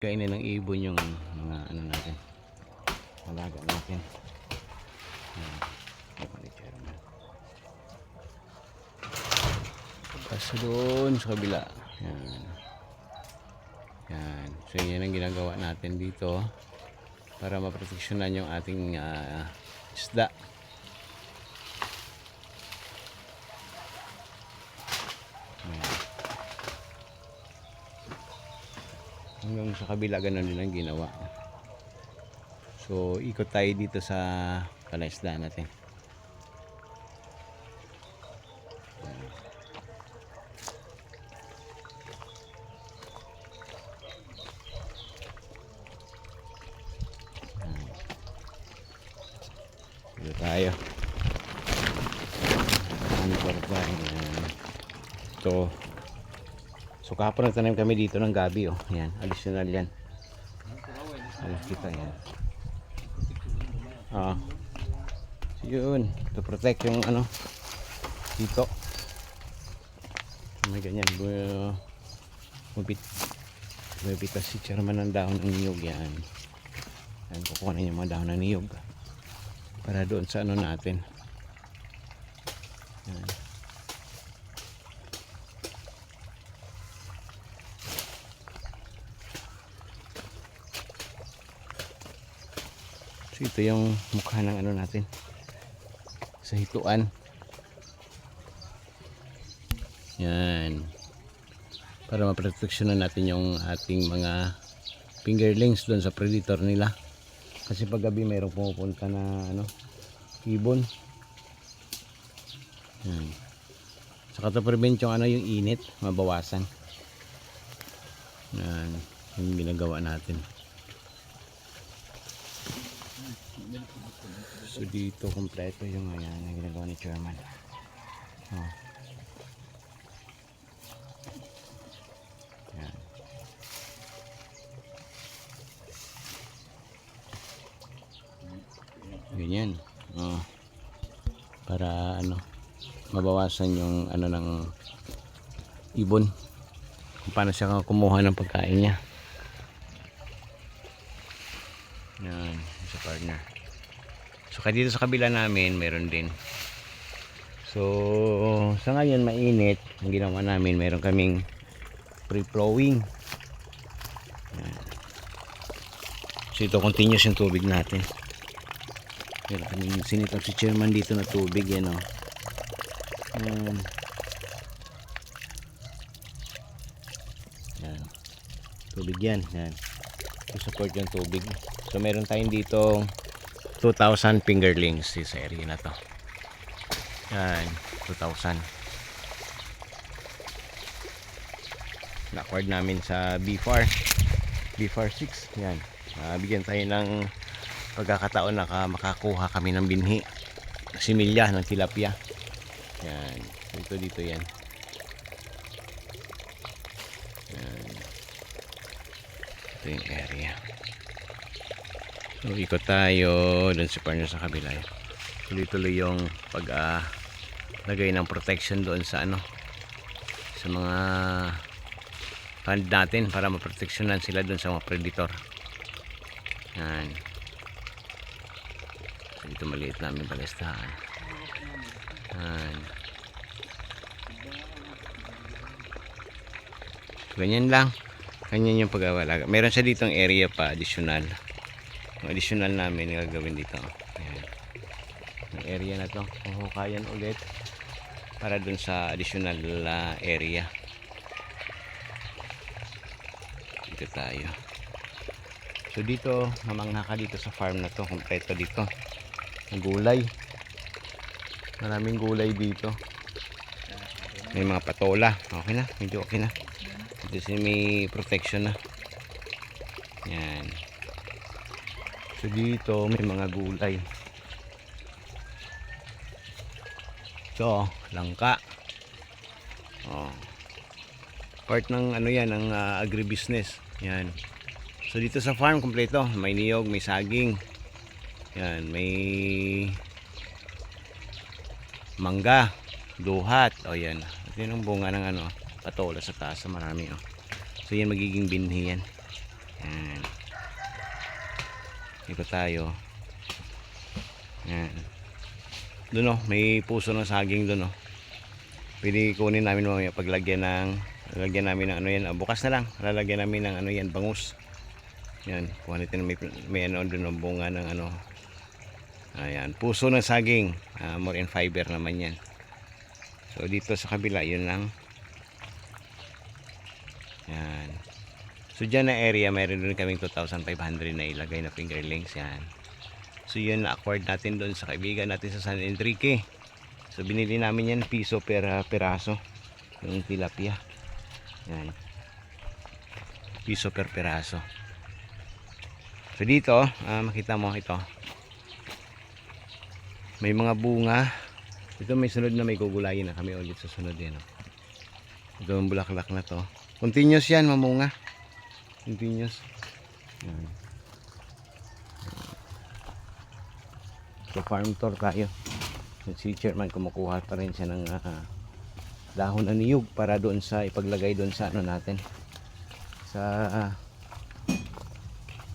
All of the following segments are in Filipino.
kainin ng ibon yung mga ano natin, alaga natin. Tapos doon sa kabila, yan. Yan. So yan ang ginagawa natin dito para maproteksyonan yung ating isda. Yan. Hanggang sa kabila ganun din ang ginawa. So ikot tayo dito sa palaisda natin. Dito tayo. Ano pa ito. So kahapon nagtanim kami dito ng gabi, oh. Yan, additional yan. Alam kita yan. Ah. So, yun, to protect yung ano dito. May ganyan, mabitas si chairman ng dahon ng niyog yan. Yan, kukuha na yung mga dahon ng niyog para doon sa ano natin. Yan. So ito yung mukha ng ano natin sa hituan. Yan, para maproteksyonan natin yung ating mga fingerlings doon sa predator nila, kasi pag gabi mayroong pumupunta na ano, ibon. Yan. Saka to prevent yung ano, yung init, mabawasan. Yan yung ginagawa natin. So dito kompleto yung ayan na ginagawa ni chairman. Oh. Yan. Ganyan. Oh. Para ano, mabawasan yung ano ng ibon, kung paano siya kumuha ng pagkain niya. Yan, sa partner. So dito sa kabila namin meron din. So sa ngayon mainit, ang ginawa namin meron kaming free flowing. Yan. So ito continuous yung tubig natin. Meron kaming sinitong si chairman dito na tubig, yan o. Yan. Yan. Tubig yan. Yan. To support yung tubig. So meron tayong dito 2,000 fingerlings sa area na to. Yan, 2,000. Na-acquired namin sa BFAR 6. Yan. Bigyan tayo ng pagkakataon na makakuha kami ng binhi, similya ng tilapia. Yan. Dito yan. Yan. Ito yung area. So ikot tayo dun sa partner sa kabila. Tuloy-tuloy yung lagay ng protection doon sa ano, sa mga fund natin para maproteksyonan sila doon sa mga predator. Yan. So dito maliit namin palistahan. Yan. Ganyan lang. Ganyan yung pag-awalaga. Meron siya ditong area pa additional. Yung additional namin gagawin dito. Ayan. Yung area na to, huhukayan ulit para dun sa additional area. Dito tayo. So dito, mamangha ka dito sa farm na to. Kompleto dito. Ang gulay. Maraming gulay dito. May mga patola. Okay na, medyo okay na. Dito may protection na. Yan. So dito may mga gulay. So, langka. Oh. Part ng ano yan, ng agribusiness. Yan. So dito sa farm kompleto, may niyog, may saging. Yan, may mangga, duhat. O yan. Ito yung bunga ng ano, patola sa taas, marami oh. So yan magiging binhi yan. Yan. Ikot tayo. Yan. Doon may puso ng saging doon Pwede kunin namin mamaya paglagyan namin ng ano yan. Bukas na lang. Lalagyan namin ng ano yan, bangus. Yan. Kuha natin may ano doon ng bunga ng ano. Ayan. Puso ng saging. More in fiber naman yan. So dito sa kabila, yun lang. Yan. So dyan na area, mayroon doon kaming 2,500 na ilagay na fingerlings. Yan. So yun na-acquired natin doon sa kaibigan natin sa San Enrique. So binili namin yan piso per peraso. Yung tilapia. Yan. Piso per peraso. So dito, makita mo ito. May mga bunga. Ito may sunod na may gugulayin na kami ulit sa sunod yan. Ito ang bulaklak na to. Continuous yan, mamunga. Continuous. Yan. So farm tour tayo. Si chairman kumukuha pa rin siya ng dahon ng niyog para doon sa ipaglagay doon sa ano natin. Sa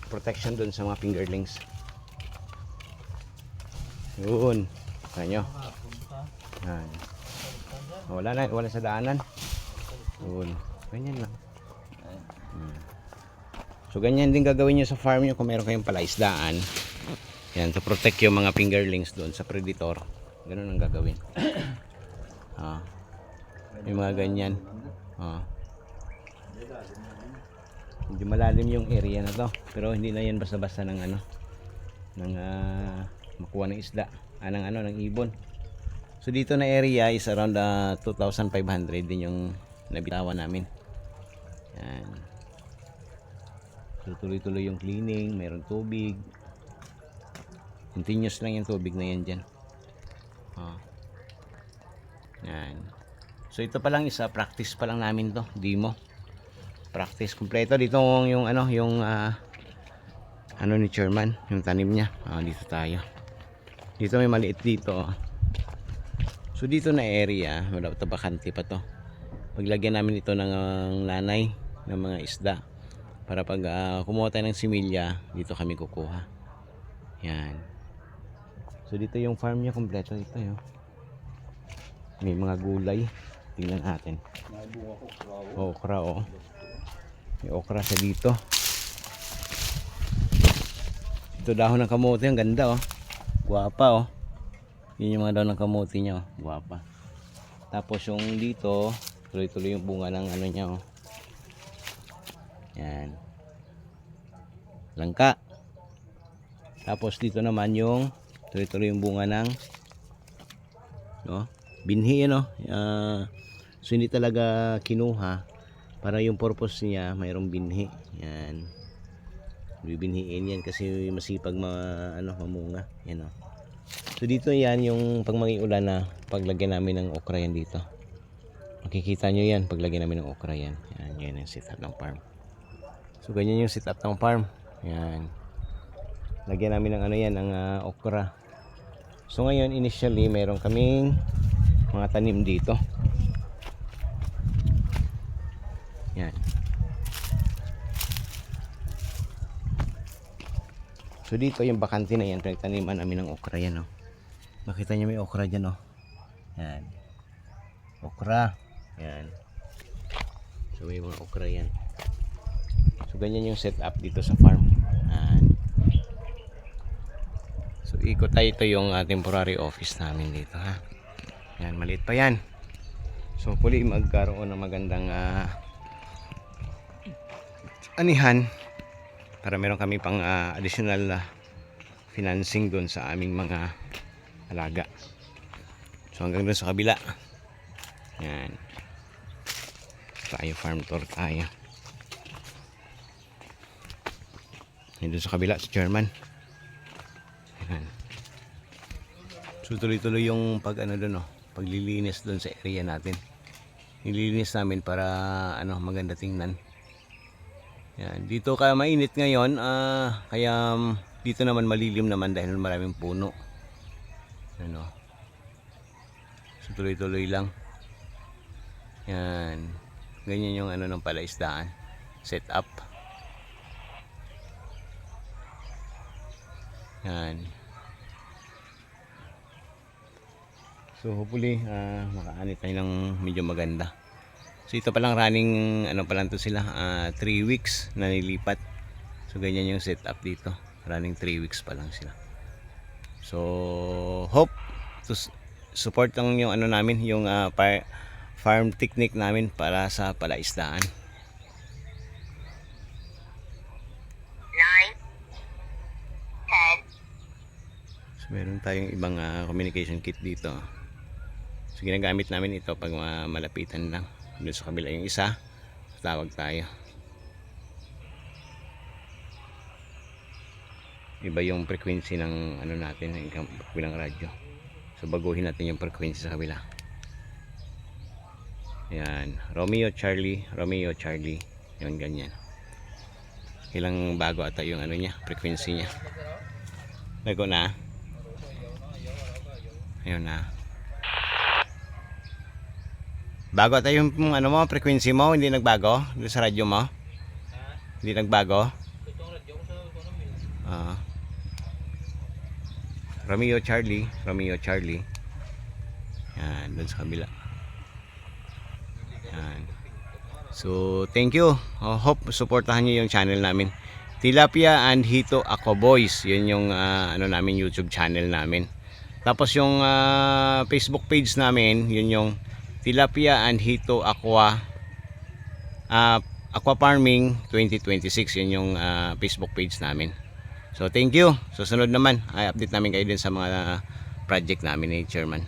protection doon sa mga fingerlings. Yun. Kanyo. Yan. Wala sa daanan. Yun. Ganyan lang. So ganyan din gagawin nyo sa farm nyo kung meron kayong palaisdaan. Yan, to protect yung mga fingerlings doon sa predator. Ganun ang gagawin. Yung mga ganyan. Medyo malalim yung area na to. Pero hindi na yan basta-basta ng ano. Ng makuha ng isda. Ng ibon. So dito na area is around 2,500 din yung nabitawan namin. Yan. So tuloy-tuloy yung cleaning. Meron tubig. Continuous lang yung tubig na yan dyan. Yan. So ito pa lang isa practice pa lang namin to, demo. Practice kompleto dito yung ni chairman, yung tanim niya. Dito tayo. Dito may maliit dito. So dito na area, wala pa bakante pa to. Paglagyan namin ito ng lanay ng mga isda para pag kumuha tayo ng similya, dito kami kukuha. Yan. So dito yung farm niya kompleto ito yo. May mga gulay. Tingnan natin. Okra May okra sa dito. Ito dahon ng kamote, ang ganda Guwapa Yun yung mga dahon ng kamote niya Guwapa. Tapos yung dito, tuloy-tuloy yung bunga ng ano niya Yan. Langka. Tapos dito naman yung tuloy-tuloy yung bunga ng binhi so hindi talaga kinuha para yung purpose niya mayroong binhi. Yan. Bibinhiin yan kasi masipag mamunga. Yan So dito yan yung pag ulan na paglagyan namin ng okra yan dito. Makikita nyo yan paglagyan namin ng okra yan. Yan yung setup ng farm. So ganyan yung setup ng farm. Yan. Lagyan namin ng ng okra. So ngayon initially mayroon kaming mga tanim dito. Yan. So dito yung bakante na yan, pinagtaniman namin ng okra yan Makita niyo may okra dyan Yan. Okra. Yan. So may mga okra yan. So ganyan yung setup dito sa farm. Yan. So ikot tayo, ito yung temporary office namin dito Yan, maliit pa yan. So hopefully magkaroon ng magandang anihan para meron kami pang additional financing doon sa aming mga alaga. So hanggang doon sa kabila. Yan. Tayo farm tour tayo. Doon sa kabila si chairman. Yan. So tuloy-tuloy yung paglilinis doon sa area natin. Nililinis namin para maganda tingnan. Yan, dito kaya mainit ngayon, kaya dito naman malilim naman dahil maraming puno. So tuloy-tuloy lang. Yan. Ganyan yung ng palaisdaan. Set up. Yan. So hopefully makaanit tayo ng medyo maganda. So ito palang running ano pa lang to sila 3 weeks na nilipat. So ganyan yung setup dito. Running 3 weeks pa lang sila. So hope to support lang yung ano namin yung farm technique namin para sa palaisdaan. 9, 10. So meron tayong ibang communication kit dito. So ginagamit namin ito pag malapitan lang. Doon sa kabila yung isa, tawag tayo. Iba yung frequency ng ano natin, yung kabilang radyo. So baguhin natin yung frequency sa kabila. Yan, Romeo Charlie, Romeo Charlie. Yun ganyan. Ilang bago ata yung ano niya, frequency niya. Bago na. Ayun na. Bago tayo yung ano mo, frequency mo, hindi nagbago doon sa radyo mo? Hindi nagbago? Romeo Charlie, Romeo Charlie. Yan, doon sa kabila. Yan. So, thank you. Hope supportahan niyo yung channel namin. Tilapia and Hito Aqua Boys. Yun yung ano namin, YouTube channel namin. Tapos yung Facebook page namin, yun yung Tilapia and Hito Aqua Aqua Farming 2026. Yun yung Facebook page namin. So thank you. Susunod naman ay update namin kayo din sa mga project namin ni Chairman.